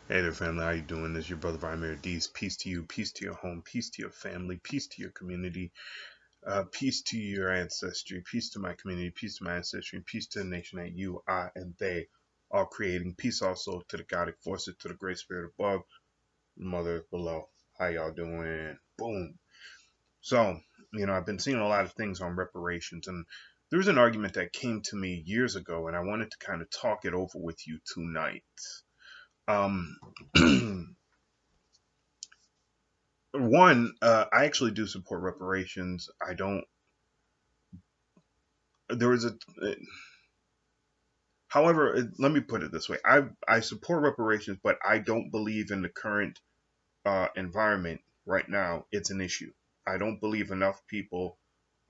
Hey there, family. How you doing? This is your brother Vladimir D's. Peace to you, peace to your home, peace to your family, peace to your community, peace to your ancestry, peace to my community, peace to my ancestry, and peace to the nation that you, I, and they are creating. Peace also to the Godic forces, to the great spirit above, the mother below. How y'all doing? Boom. So, I've been seeing a lot of things on reparations, and there was an argument that came to me years ago, and I wanted to kind of talk it over with you tonight. Um, One, I actually do support reparations. I don't. There was a. However, let me put it this way: I support reparations, but I don't believe in the current environment right now. It's an issue. I don't believe enough people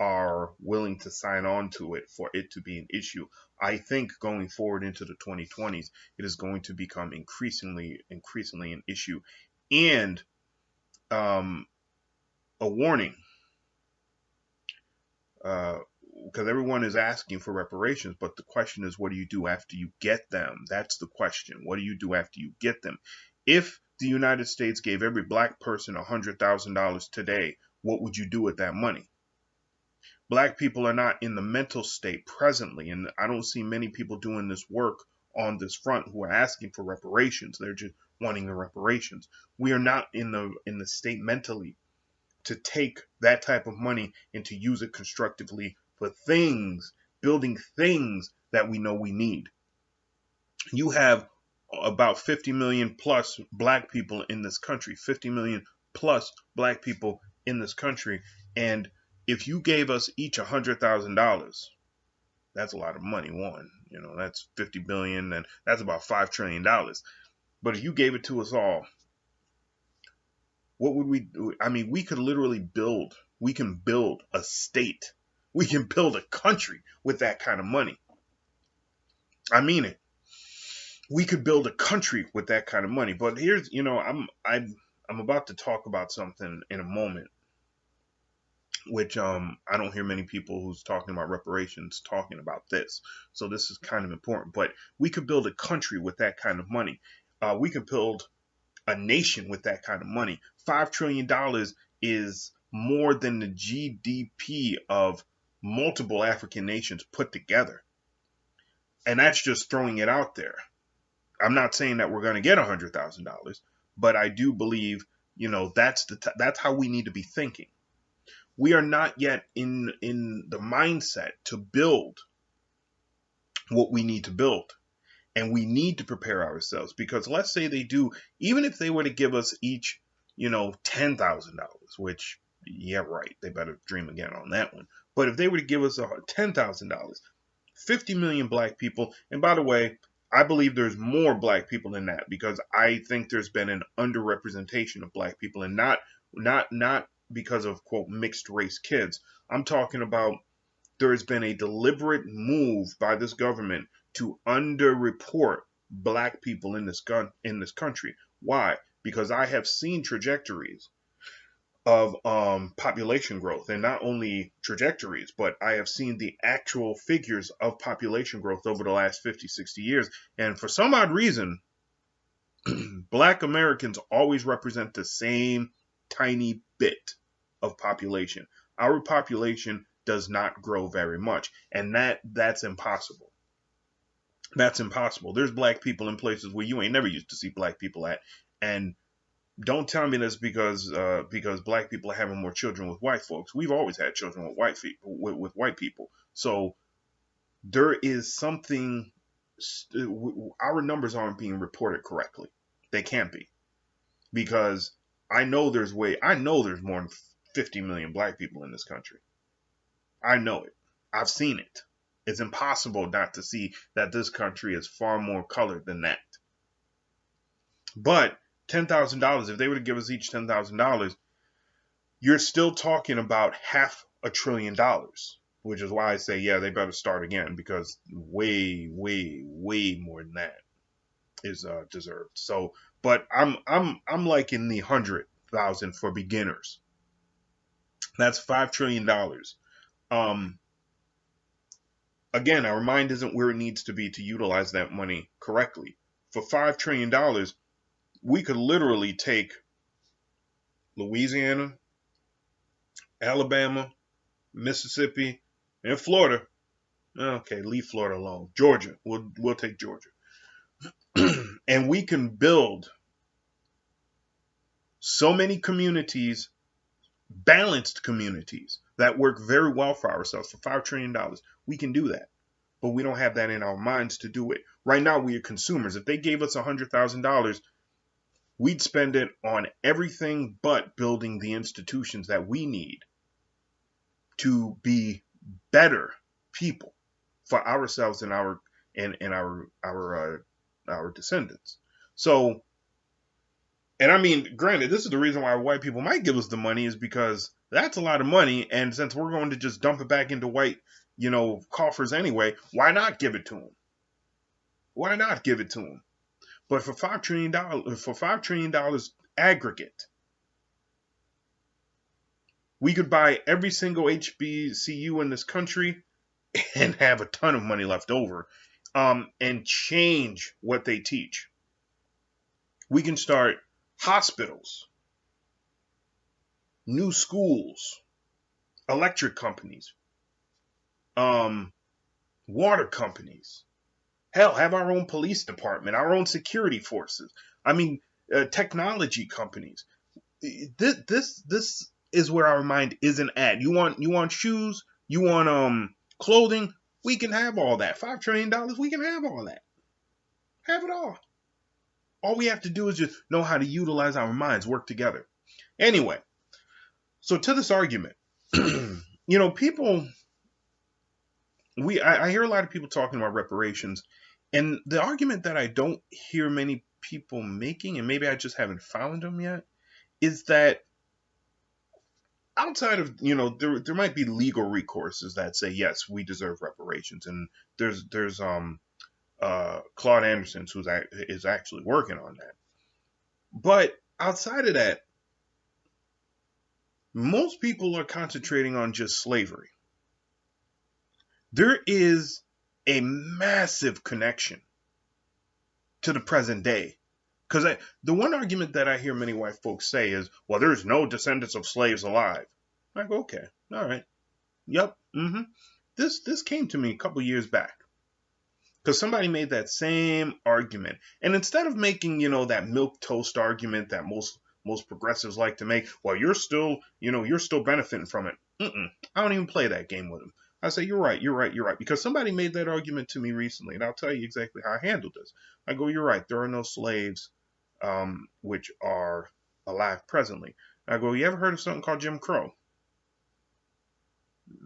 are willing to sign on to it for it to be an issue. I think going forward into the 2020s, it is going to become increasingly an issue. And um, a warning. Because everyone is asking for reparations, but the question is, what do you do after you get them? That's the question. What do you do after you get them? If the United States gave every black person $100,000 today, what would you do with that money? Black people are not in the mental state presently, and I don't see many people doing this work on this front who are asking for reparations. They're just wanting the reparations. We are not in the state mentally to take that type of money and to use it constructively for things, building things that we know we need. You have about 50 million plus black people in this country, 50 million plus black people in this country. And if you gave us each $100,000, that's a lot of money. That's 50 billion, and that's about $5 trillion. But if you gave it to us all, what would we do? I mean, we can build a state. We can build a country with that kind of money. I mean it. We could build a country with that kind of money. But here's, I'm about to talk about something in a moment, which I don't hear many people who's talking about reparations talking about this. So this is kind of important. But we could build a country with that kind of money. We could build a nation with that kind of money. $5 trillion is more than the GDP of multiple African nations put together. And that's just throwing it out there. I'm not saying that we're going to get $100,000, but I do believe, that's how we need to be thinking. We are not yet in the mindset to build what we need to build. And we need to prepare ourselves, because let's say they do, even if they were to give us each, $10,000, which, yeah, right, they better dream again on that one. But if they were to give us $10,000, 50 million black people, and by the way, I believe there's more black people than that, because I think there's been an underrepresentation of black people, and not because of, quote, mixed race kids. I'm talking about there has been a deliberate move by this government to underreport black people in this country. Why? Because I have seen trajectories of population growth, and not only trajectories, but I have seen the actual figures of population growth over the last 50, 60 years. And for some odd reason, black Americans always represent the same tiny bit of population. Our population does not grow very much, and that's impossible. That's impossible. There's black people in places where you ain't never used to see black people at, and don't tell me that's because black people are having more children with white folks. We've always had children with white people. So there is something. Our numbers aren't being reported correctly. They can't be, because I know there's more than 50 million black people in this country. I know it. I've seen it. It's impossible not to see that this country is far more colored than that. But $10,000, if they were to give us each $10,000, you're still talking about $500 billion, which is why I say, yeah, they better start again, because way, way, way more than that is deserved. So, but I'm like in the 100,000 for beginners. That's $5 trillion. Again, our mind isn't where it needs to be to utilize that money correctly. For $5 trillion, we could literally take Louisiana, Alabama, Mississippi, and Florida. Okay, leave Florida alone. Georgia. We'll take Georgia. And we can build so many communities, balanced communities, that work very well for ourselves for $5 trillion. We can do that. But we don't have that in our minds to do it. Right now, we are consumers. If they gave us $100,000, we'd spend it on everything but building the institutions that we need to be better people for ourselves and our descendants. So, and I mean, granted, this is the reason why white people might give us the money, is because that's a lot of money, and since we're going to just dump it back into white, coffers anyway, why not give it to them? Why not give it to them? But for $5 trillion aggregate, we could buy every single HBCU in this country and have a ton of money left over, and change what they teach. We can start hospitals, new schools, electric companies, water companies. Hell, have our own police department, our own security forces. I mean, technology companies. This is where our mind isn't at. You want shoes? You want clothing? We can have all that. $5 trillion, we can have all that. Have it all. All we have to do is just know how to utilize our minds, work together. Anyway, so to this argument, people, I hear a lot of people talking about reparations, and the argument that I don't hear many people making, and maybe I just haven't found them yet, is that outside of, there might be legal recourses that say, yes, we deserve reparations. And there's Claud Anderson, who is actually working on that. But outside of that, most people are concentrating on just slavery. There is a massive connection to the present day. Because the one argument that I hear many white folks say is, well, there's no descendants of slaves alive. I go, okay, all right. Yep. This came to me a couple years back. Because somebody made that same argument. And instead of making, that milquetoast argument that most progressives like to make, well, you're still benefiting from it. I don't even play that game with them. I say, you're right. Because somebody made that argument to me recently, and I'll tell you exactly how I handled this. I go, you're right. There are no slaves which are alive presently. I go, you ever heard of something called Jim Crow?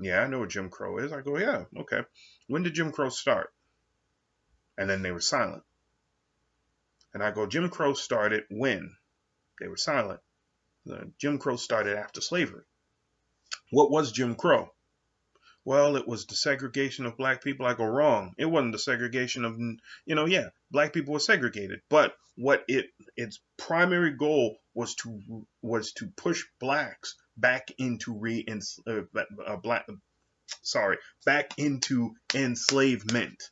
Yeah, I know what Jim Crow is. I go, yeah, okay. When did Jim Crow start? And then they were silent. And I go, Jim Crow started when? They were silent. Jim Crow started after slavery. What was Jim Crow? Well, it was the segregation of black people. I go, wrong. It wasn't the segregation of, black people were segregated. But what its primary goal was to push blacks back into back into enslavement.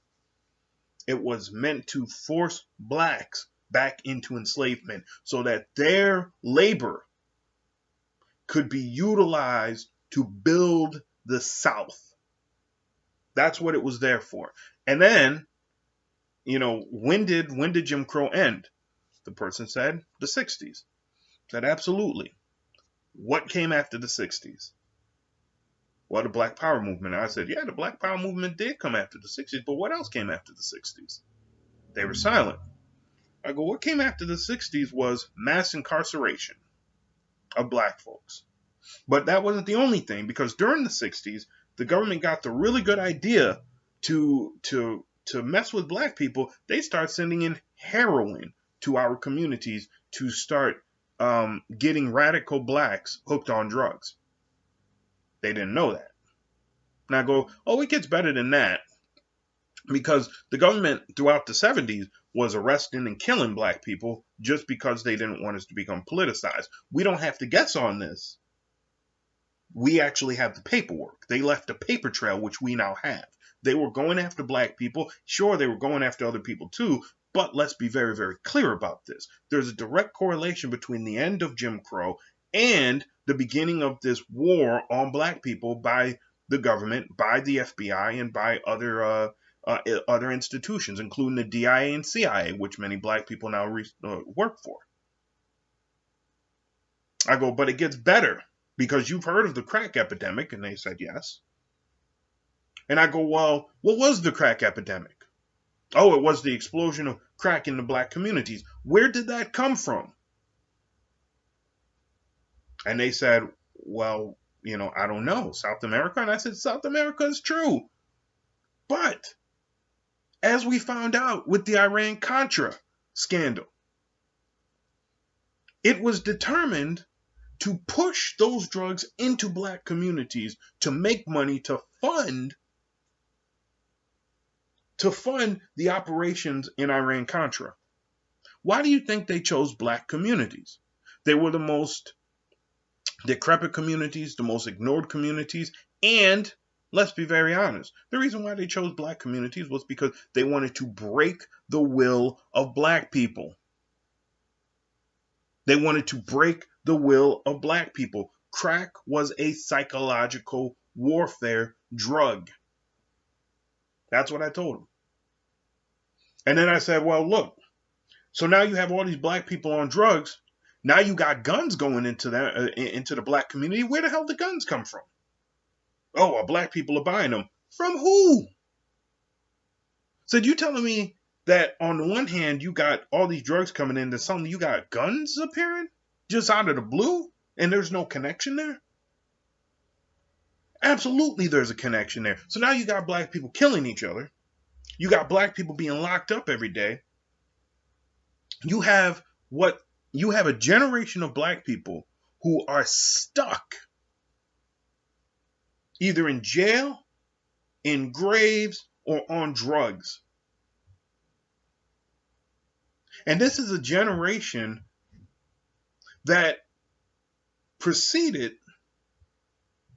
It was meant to force blacks back into enslavement so that their labor could be utilized to build the South. That's what it was there for. And then, when did Jim Crow end? The person said the 60s. Said absolutely. What came after the 60s? Well, the Black Power movement. I said, yeah, the Black Power movement did come after the 60s, but what else came after the 60s? They were silent. I go, what came after the 60s was mass incarceration of black folks. But that wasn't the only thing, because during the 60s, the government got the really good idea to mess with black people. They start sending in heroin to our communities to start getting radical blacks hooked on drugs. They didn't know that. And I go, oh, it gets better than that. Because the government throughout the 70s was arresting and killing black people just because they didn't want us to become politicized. We don't have to guess on this. We actually have the paperwork. They left a paper trail, which we now have. They were going after black people. Sure, they were going after other people too, But let's be very, very clear about this. There's a direct correlation between the end of Jim Crow and the beginning of this war on black people by the government, by the FBI, and by other institutions, including the DIA and CIA, which many black people now work for. I go, but it gets better, because you've heard of the crack epidemic, and they said yes. And I go, well, what was the crack epidemic? Oh, it was the explosion of crack in the black communities. Where did that come from? And they said, well, I don't know, South America. And I said, South America is true. But as we found out with the Iran-Contra scandal, it was determined to push those drugs into black communities to make money to fund the operations in Iran-Contra. Why do you think they chose black communities? They were the most decrepit communities, the most ignored communities, and let's be very honest, the reason why they chose black communities was because they wanted to break the will of black people. They wanted to break the will of black people. Crack was a psychological warfare drug. That's what I told them. And then I said, well, look, so now you have all these black people on drugs. Now you got guns going into the black community. Where the hell did the guns come from? Oh, well, black people are buying them. From who? So you telling me that on the one hand, you got all these drugs coming in, then suddenly you got guns appearing just out of the blue, and there's no connection there? Absolutely there's a connection there. So now you got black people killing each other. You got black people being locked up every day. You have a generation of black people who are stuck either in jail, in graves, or on drugs. And this is a generation that proceeded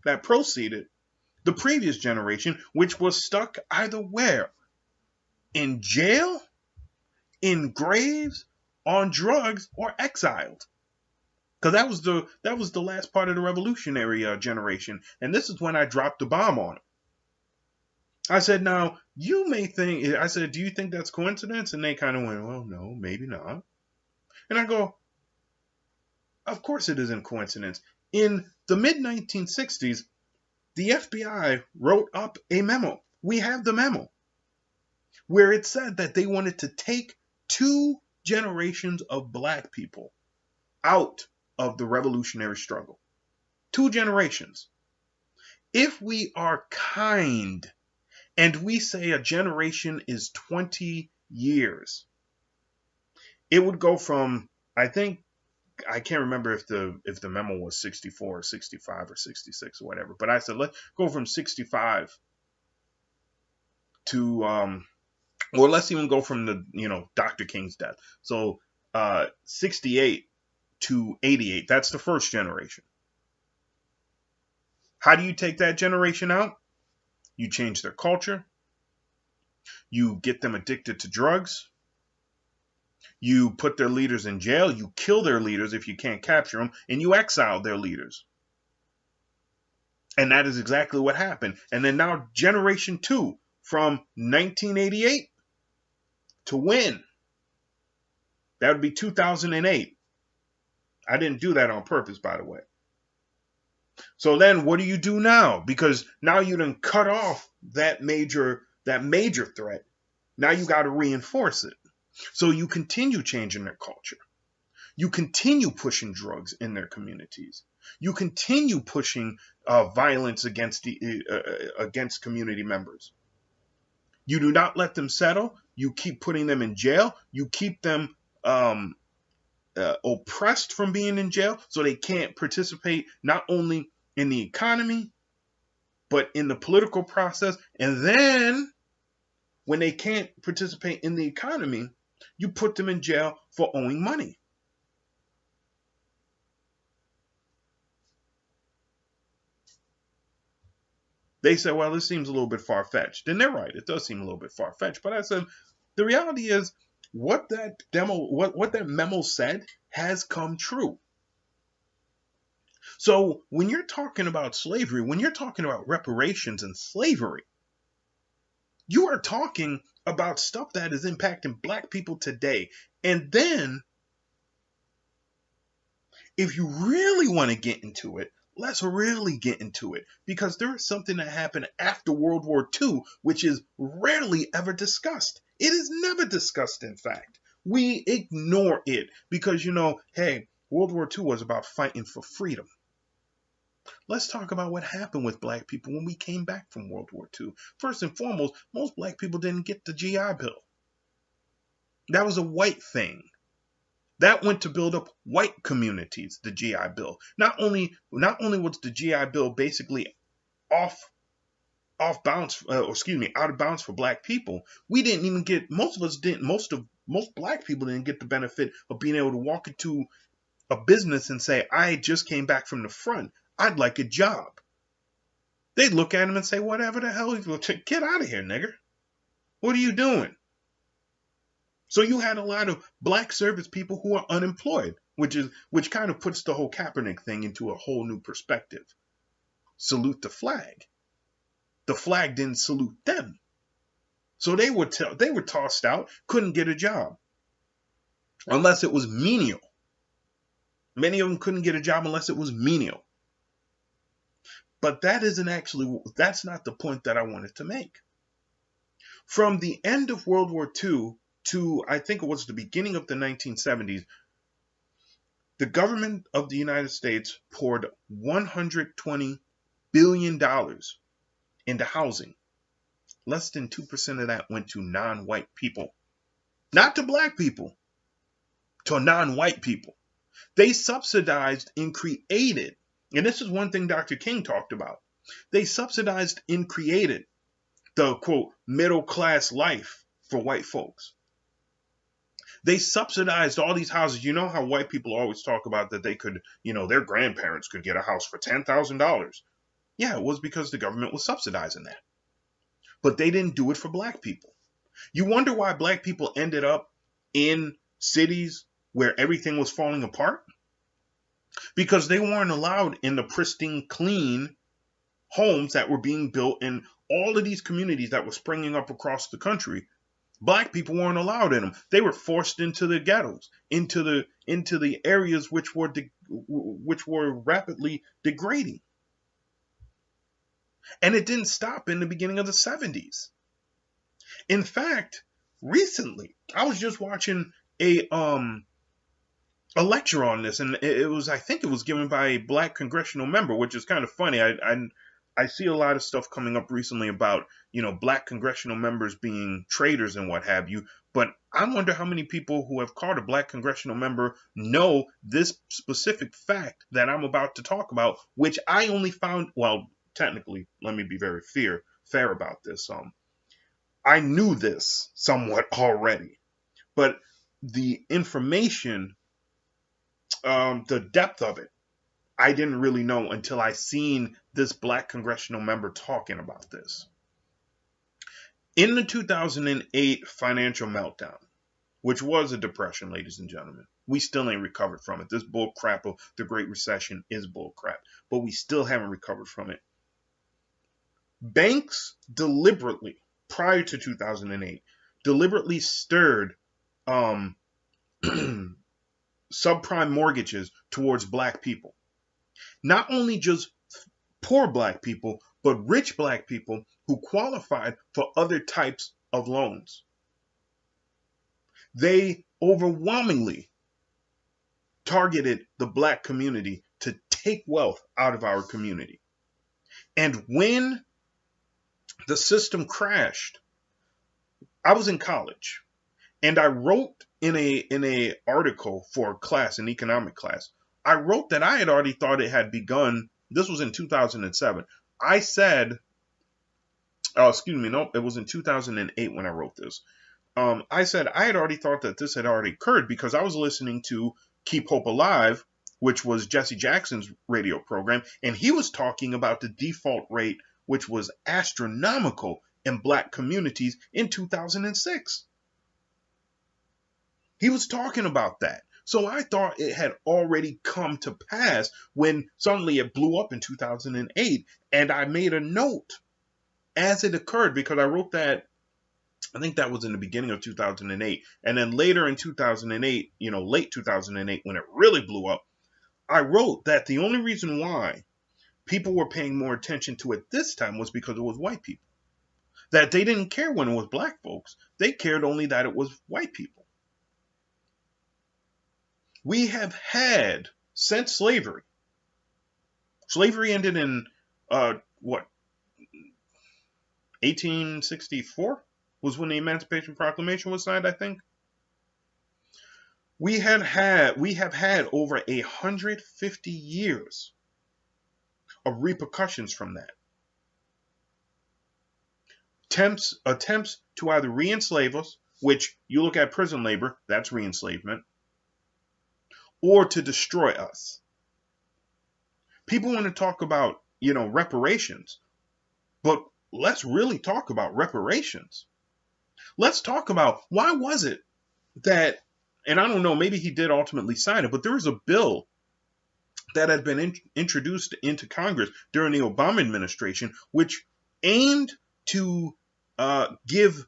the previous generation, which was stuck either where? In jail, in graves, on drugs, or exiled. Because that was the last part of the revolutionary generation. And this is when I dropped the bomb on it. I said, now, you may think, I said, do you think that's coincidence? And they kind of went, well, no, maybe not. And I go, of course it isn't coincidence. In the mid-1960s, the FBI wrote up a memo. We have the memo where it said that they wanted to take 2 generations of black people out of the revolutionary struggle. 2 generations. If we are kind and we say a generation is 20 years, it would go from, I can't remember if the memo was 64 or 65 or 66 or whatever, but I said, let's go from 65 to, or let's even go from the, Dr. King's death. So 68 to 88, that's the first generation. How do you take that generation out? You change their culture. You get them addicted to drugs. You put their leaders in jail. You kill their leaders if you can't capture them. And you exile their leaders. And that is exactly what happened. And then now generation 2 from 1988 to when? That would be 2008. I didn't do that on purpose, by the way. So then what do you do now? Because now you done cut off that major threat. Now you got to reinforce it. So you continue changing their culture. You continue pushing drugs in their communities. You continue pushing violence against community members. You do not let them settle. You keep putting them in jail. You keep them oppressed from being in jail, so they can't participate not only in the economy, but in the political process. And then when they can't participate in the economy, you put them in jail for owing money. They said, well, this seems a little bit far-fetched. And they're right. It does seem a little bit far-fetched. But I said, the reality is what that memo said has come true. So when you're talking about slavery, when you're talking about reparations and slavery, you are talking about stuff that is impacting black people today. And then, if you really want to get into it, let's really get into it. Because there is something that happened after World War II, which is rarely ever discussed. It is never discussed, in fact. We ignore it because, hey, World War II was about fighting for freedom. Let's talk about what happened with black people when we came back from World War II. First and foremost, most black people didn't get the G.I Bill. That was a white thing. That went to build up white communities, the G.I Bill. Not only was the G.I Bill basically out of bounds for black people, we didn't even get, most black people didn't get the benefit of being able to walk into a business and say, I just came back from the front. I'd like a job. They'd look at him and say, whatever the hell, get out of here, nigger. What are you doing? So you had a lot of black service people who are unemployed, which kind of puts the whole Kaepernick thing into a whole new perspective. Salute the flag. The flag didn't salute them. So they were tossed out, couldn't get a job. Unless it was menial. Many of them couldn't get a job unless it was menial. But that's not the point that I wanted to make. From the end of World War II to, I think it was the beginning of the 1970s, the government of the United States poured $120 billion into housing. Less than 2% of that went to non-white people. Not to black people, to non-white people. They subsidized and created, and this is one thing Dr. King talked about, they subsidized and created the, quote, middle class life for white folks. They subsidized all these houses. You know how white people always talk about that they could, their grandparents could get a house for $10,000. Yeah, it was because the government was subsidizing that. But they didn't do it for black people. You wonder why black people ended up in cities where everything was falling apart? Because they weren't allowed in the pristine, clean homes that were being built in all of these communities that were springing up across the country. Black people weren't allowed in them. They were forced into the ghettos, into the areas which were rapidly degrading. And it didn't stop in the beginning of the 70s. In fact, recently, I was just watching a lecture on this, and I think it was given by a black congressional member, which is kind of funny. I see a lot of stuff coming up recently about, black congressional members being traitors and what have you. But I wonder how many people who have called a black congressional member know this specific fact that I'm about to talk about, which I only found, well, technically, let me be very fair about this. I knew this somewhat already, but the information, the depth of it, I didn't really know until I seen this black congressional member talking about this. In the 2008 financial meltdown, which was a depression, ladies and gentlemen, we still ain't recovered from it. This bull crap of the Great Recession is bull crap, but we still haven't recovered from it. Banks deliberately, prior to 2008, deliberately stirred subprime mortgages towards black people. Not only just poor black people, but rich black people who qualified for other types of loans. They overwhelmingly targeted the black community to take wealth out of our community. And when the system crashed, I was in college, and I wrote in a article for a class, an economic class, I wrote that I had already thought it had begun. This was in 2007. I said, it was in 2008 when I wrote this. I said I had already thought that this had already occurred because I was listening to Keep Hope Alive, which was Jesse Jackson's radio program, and he was talking about the default rate, which was astronomical in black communities in 2006. He was talking about that. So I thought it had already come to pass when suddenly it blew up in 2008. And I made a note as it occurred because I wrote that, I think that was in the beginning of 2008. And then later in 2008, late 2008, when it really blew up, I wrote that the only reason why people were paying more attention to it this time was because it was white people. That they didn't care when it was black folks. They cared only that it was white people. We have had, since slavery ended in, 1864 was when the Emancipation Proclamation was signed, I think. We have had over 150 years of repercussions from that. Attempts to either re-enslave us, which you look at prison labor, that's re-enslavement, or to destroy us. People want to talk about, reparations, but let's really talk about reparations. Let's talk about why was it that, and I don't know, maybe he did ultimately sign it, but there was a bill that had been introduced into Congress during the Obama administration, which aimed to give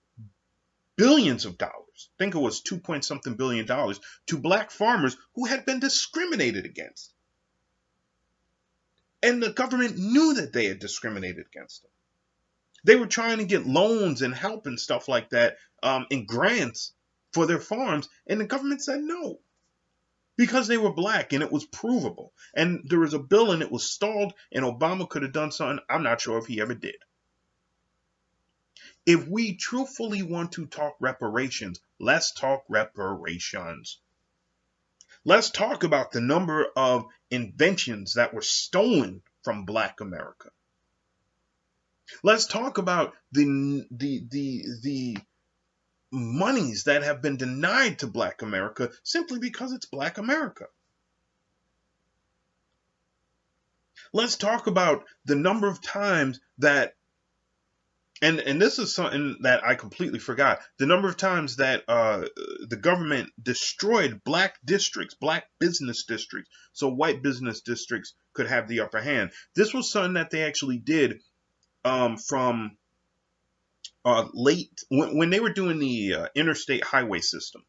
billions of dollars, I think it was 2 point something billion dollars, to black farmers who had been discriminated against. And the government knew that they had discriminated against them. They were trying to get loans and help and stuff like that, and grants for their farms, and the government said no. Because they were black and it was provable. And there was a bill and it was stalled, and Obama could have done something. I'm not sure if he ever did. If we truthfully want to talk reparations, let's talk reparations. Let's talk about the number of inventions that were stolen from Black America. Let's talk about the monies that have been denied to Black America simply because it's Black America. Let's talk about the number of times that, and this is something that I completely forgot, the number of times that the government destroyed black districts, black business districts, so white business districts could have the upper hand. This was something that they actually did from late, when they were doing the interstate highway system.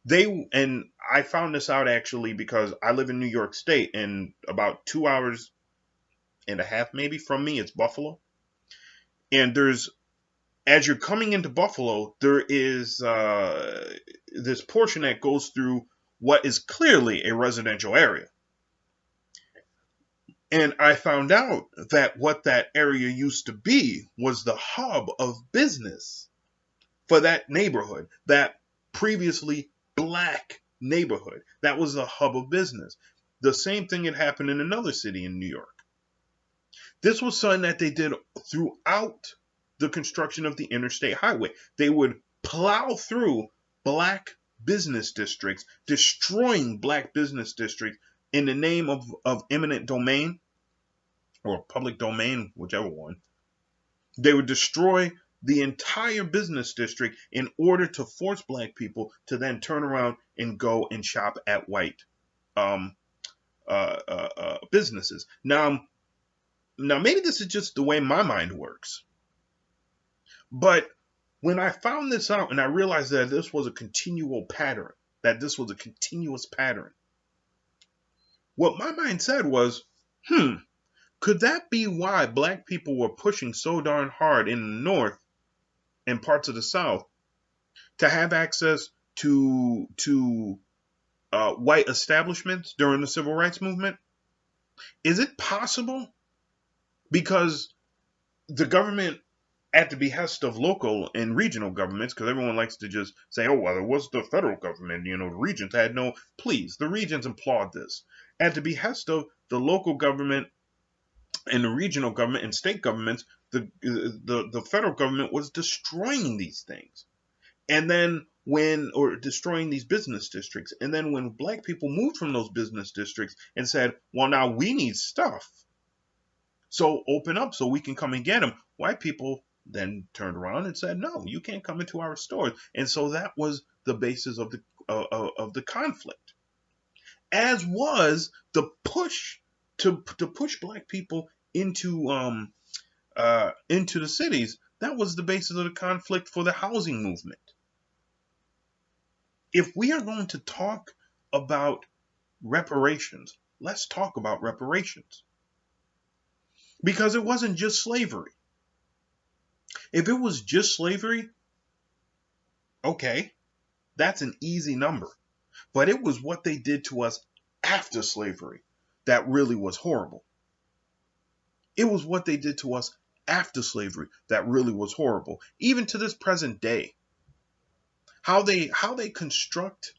And I found this out actually because I live in New York State, and about 2 hours and a half maybe from me, it's Buffalo. And as you're coming into Buffalo, there is this portion that goes through what is clearly a residential area. And I found out that what that area used to be was the hub of business for that neighborhood, that previously black neighborhood. That was the hub of business. The same thing had happened in another city in New York. This was something that they did throughout the construction of the interstate highway. They would plow through black business districts, destroying black business districts in the name of eminent domain or public domain, whichever one. They would destroy the entire business district in order to force black people to then turn around and go and shop at white businesses. Now, maybe this is just the way my mind works. But when I found this out and I realized that this was a continual pattern, what my mind said was, could that be why black people were pushing so darn hard in the North and parts of the South to have access to white establishments during the Civil Rights Movement? Is it possible? Because the government, at the behest of local and regional governments, because everyone likes to just say, oh, well, it was the federal government, the regions had no, please, the regions applaud this. At the behest of the local government and the regional government and state governments, the federal government was destroying these things. And then destroying these business districts. And then when black people moved from those business districts and said, well, now we need stuff, so open up so we can come and get them, white people then turned around and said, no, you can't come into our stores. And so that was the basis of the conflict, as was the push to push black people into the cities. That was the basis of the conflict for the housing movement. If we are going to talk about reparations, let's talk about reparations. Because it wasn't just slavery. If it was just slavery, okay, that's an easy number. But it was what they did to us after slavery that really was horrible. It was what they did to us after slavery that really was horrible. Even to this present day. How they construct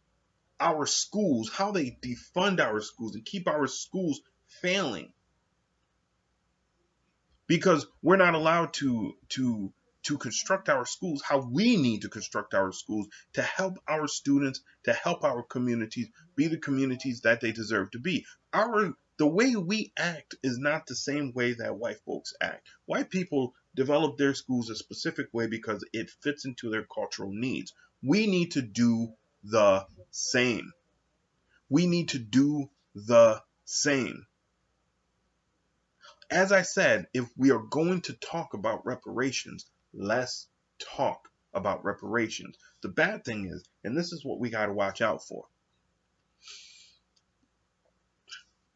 our schools, how they defund our schools and keep our schools failing. Because we're not allowed to construct our schools how we need to construct our schools to help our students, to help our communities be the communities that they deserve to be. The way we act is not the same way that white folks act. White people develop their schools a specific way because it fits into their cultural needs. We need to do the same. We need to do the same. As I said, if we are going to talk about reparations, let's talk about reparations. The bad thing is, and this is what we got to watch out for.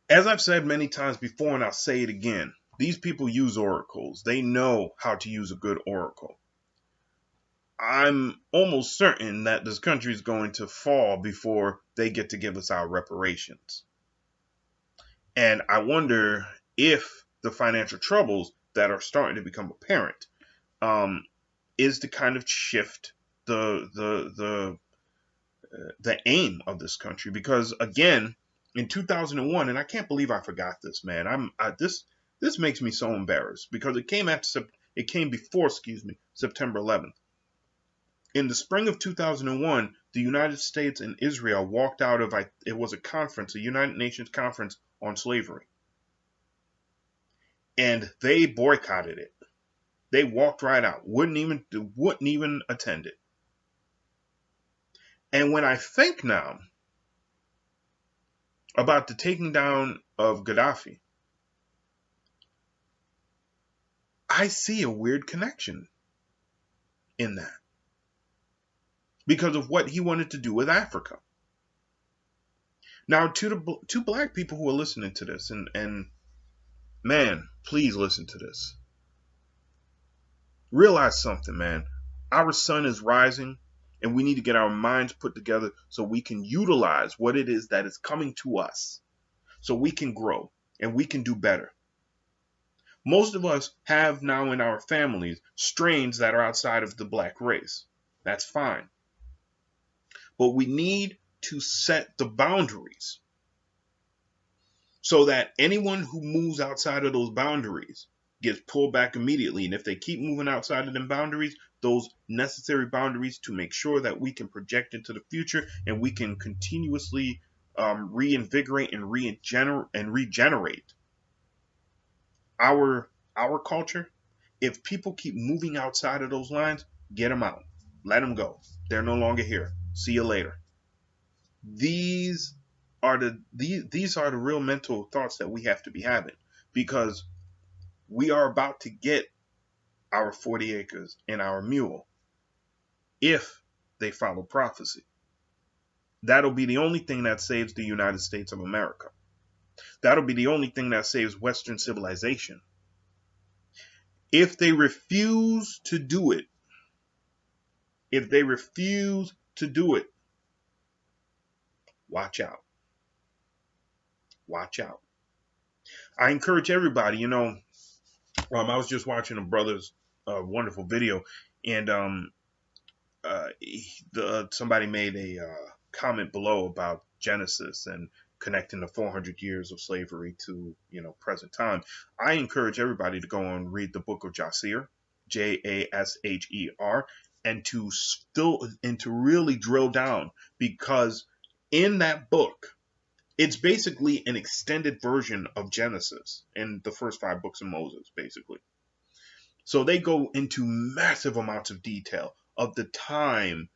As I've said many times before, and I'll say it again, these people use oracles. They know how to use a good oracle. I'm almost certain that this country is going to fall before they get to give us our reparations. And I wonder if the financial troubles that are starting to become apparent is to kind of shift the aim of this country. Because again, in 2001, and I can't believe I forgot this, man. This makes me so embarrassed because it came before September 11th. In the spring of 2001, the United States and Israel walked out of it was a United Nations conference on slavery. And they boycotted it. They walked right out. Wouldn't even attend it. And when I think now about the taking down of Gaddafi, I see a weird connection in that. Because of what he wanted to do with Africa. Now, to black people who are listening to this, and man, please listen to this. Realize something, man. Our sun is rising, and we need to get our minds put together so we can utilize what it is that is coming to us, so we can grow and we can do better. Most of us have now in our families strains that are outside of the black race. That's fine. But we need to set the boundaries so that anyone who moves outside of those boundaries gets pulled back immediately. And if they keep moving outside of them boundaries, those necessary boundaries to make sure that we can project into the future and we can continuously reinvigorate and regenerate our culture. If people keep moving outside of those lines, get them out. Let them go. They're no longer here. See you later. These are the real mental thoughts that we have to be having, because we are about to get our 40 acres and our mule if they follow prophecy. That'll be the only thing that saves the United States of America. That'll be the only thing that saves Western civilization. If they refuse to do it, watch out. Watch out. I encourage everybody, I was just watching a brother's wonderful video, and somebody made a comment below about Genesis and connecting the 400 years of slavery to, present time. I encourage everybody to go and read the book of Jasher, Jasher, and to really drill down, because in that book, it's basically an extended version of Genesis and the first 5 books of Moses, basically. So they go into massive amounts of detail of the time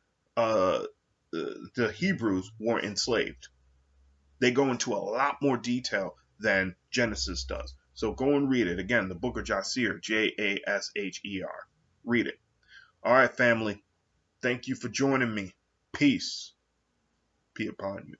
the Hebrews were enslaved. They go into a lot more detail than Genesis does. So go and read it. Again, the book of Jasher, Jasher. Read it. All right, family. Thank you for joining me. Peace be upon you.